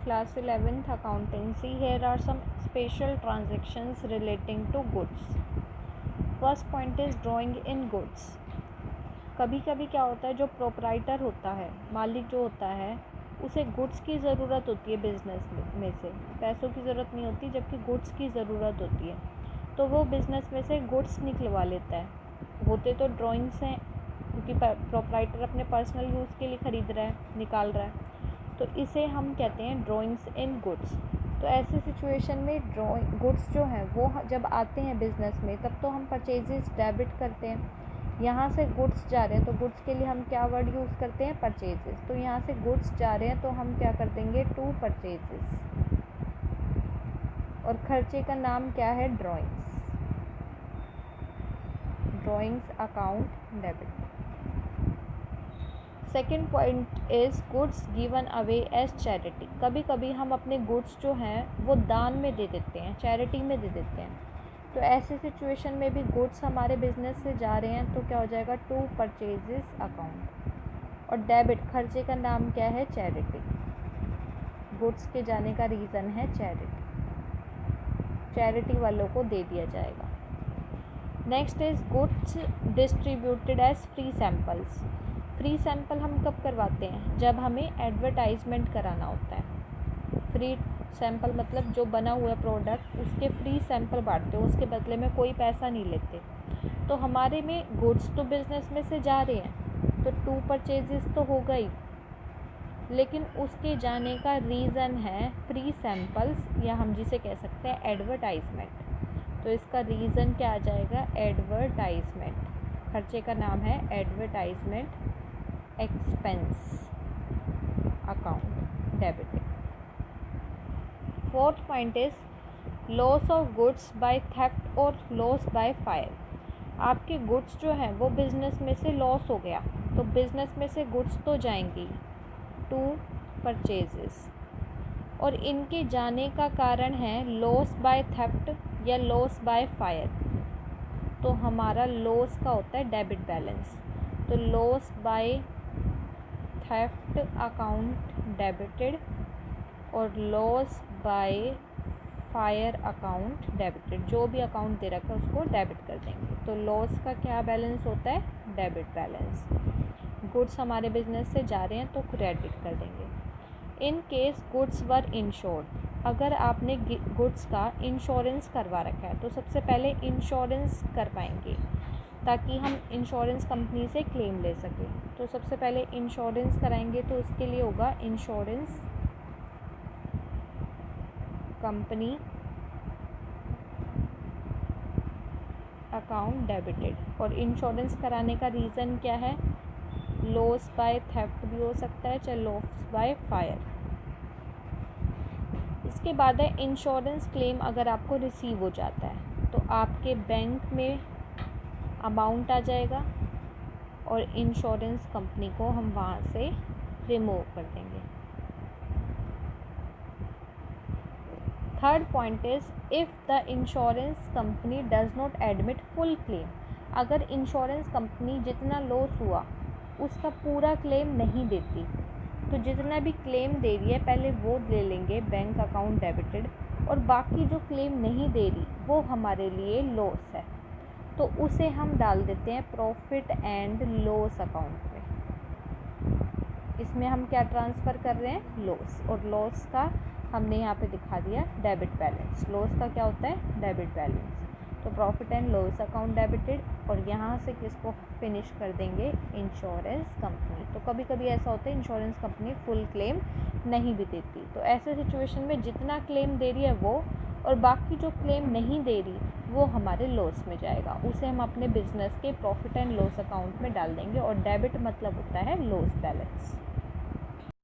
class 11th accountancy. Here are some special transactions relating to goods. First point is drawing in goods. कभी कभी क्या होता है, जो प्रोपराइटर होता है, मालिक जो होता है, उसे गुड्स की ज़रूरत होती है बिज़नेस में से, पैसों की ज़रूरत नहीं होती, जबकि गुड्स की ज़रूरत होती है, तो वो बिज़नेस में से गुड्स निकलवा लेता है. होते तो ड्राइंग्स हैं, क्योंकि प्रोपराइटर अपने पर्सनल यूज़ के लिए ख़रीद रहा है, निकाल रहा है, तो इसे हम कहते हैं ड्राइंग्स इन गुड्स. तो ऐसी सिचुएशन में गुड्स जो हैं वो जब आते हैं बिज़नेस में, तब तो हम परचेजेस डेबिट करते हैं. यहाँ से गुड्स जा रहे हैं तो गुड्स के लिए हम क्या वर्ड यूज़ करते हैं, परचेजेस. तो यहाँ से गुड्स जा रहे हैं तो हम क्या कर देंगे, टू परचेजेस. और खर्चे का नाम क्या है, drawings account debit. Second point is goods given away as charity. कभी कभी हम अपने गुड्स जो हैं वो दान में दे देते हैं, चैरिटी में दे देते हैं. तो ऐसी सिचुएशन में भी गुड्स हमारे बिजनेस से जा रहे हैं तो क्या हो जाएगा, टू परचेजेस अकाउंट. और डेबिट, खर्चे का नाम क्या है, चैरिटी. गुड्स के जाने का रीज़न है चैरिटी, चैरिटी वालों को दे दिया जाएगा. Next is goods distributed as free samples. Free sample हम कब करवाते हैं, जब हमें एडवर्टाइजमेंट कराना होता है. फ्री सैम्पल मतलब जो बना हुआ प्रोडक्ट उसके फ्री सैम्पल बांटते हो, उसके बदले में कोई पैसा नहीं लेते. तो हमारे में गुड्स तो बिज़नेस में से जा रहे हैं तो टू परचेजेस तो हो गई, लेकिन उसके जाने का रीज़न है फ्री सैम्पल्स, या हम जिसे कह सकते हैं एडवर्टाइजमेंट. तो इसका रीज़न क्या आ जाएगा, एडवर्टाइजमेंट. खर्चे का नाम है advertisement expense account debit. Fourth point is loss of goods by theft और लॉस बाय फायर. आपके गुड्स जो हैं वो बिज़नेस में से लॉस हो गया, तो बिज़नेस में से गुड्स तो जाएंगी, टू परचेजेस. और इनके जाने का कारण है लॉस बाय थेफ्ट या लॉस बाय फायर. तो हमारा लॉस का होता है डेबिट बैलेंस. तो loss by theft account debited और loss by fire account debited. जो भी अकाउंट दे रखा है उसको डेबिट कर देंगे. तो लॉस का क्या बैलेंस होता है, डेबिट बैलेंस. गुड्स हमारे बिजनेस से जा रहे हैं तो क्रेडिट कर देंगे. In case goods were insured. अगर आपने गुड्स का इंश्योरेंस करवा रखा है तो सबसे पहले इंश्योरेंस करवाएंगे ताकि हम इंश्योरेंस कंपनी से क्लेम ले सकें. तो सबसे पहले इंश्योरेंस कराएंगे तो उसके लिए होगा इंश्योरेंस कंपनी अकाउंट डेबिटेड. और इंश्योरेंस कराने का रीज़न क्या है, लॉस बाय थेफ्ट भी हो सकता है, चाहे लॉस बाय फायर. इसके बाद है इंश्योरेंस क्लेम. अगर आपको रिसीव हो जाता है तो आपके बैंक में अमाउंट आ जाएगा और इंश्योरेंस कंपनी को हम वहाँ से रिमूव कर देंगे. Third point is if the insurance company does not admit full claim. अगर इंश्योरेंस कंपनी जितना लॉस हुआ उसका पूरा क्लेम नहीं देती, तो जितना भी क्लेम दे रही है पहले वो ले लेंगे बैंक अकाउंट डेबिटेड, और बाकी जो क्लेम नहीं दे रही वो हमारे लिए लॉस है, तो उसे हम डाल देते हैं प्रॉफिट एंड लॉस अकाउंट में. इसमें हम क्या ट्रांसफ़र कर रहे हैं, लॉस. और लॉस का हमने यहाँ पे दिखा दिया डेबिट बैलेंस. लॉस का क्या होता है, डेबिट बैलेंस. तो profit and loss account debited, और यहाँ से किसको फिनिश कर देंगे, इंश्योरेंस कंपनी. तो कभी कभी ऐसा होता है इंश्योरेंस कंपनी फुल क्लेम नहीं भी देती, तो ऐसे सिचुएशन में जितना क्लेम दे रही है वो, और बाकी जो क्लेम नहीं दे रही वो हमारे लॉस में जाएगा, उसे हम अपने बिजनेस के प्रॉफिट एंड लॉस अकाउंट में डाल देंगे. और डेबिट मतलब होता है लॉस बैलेंस.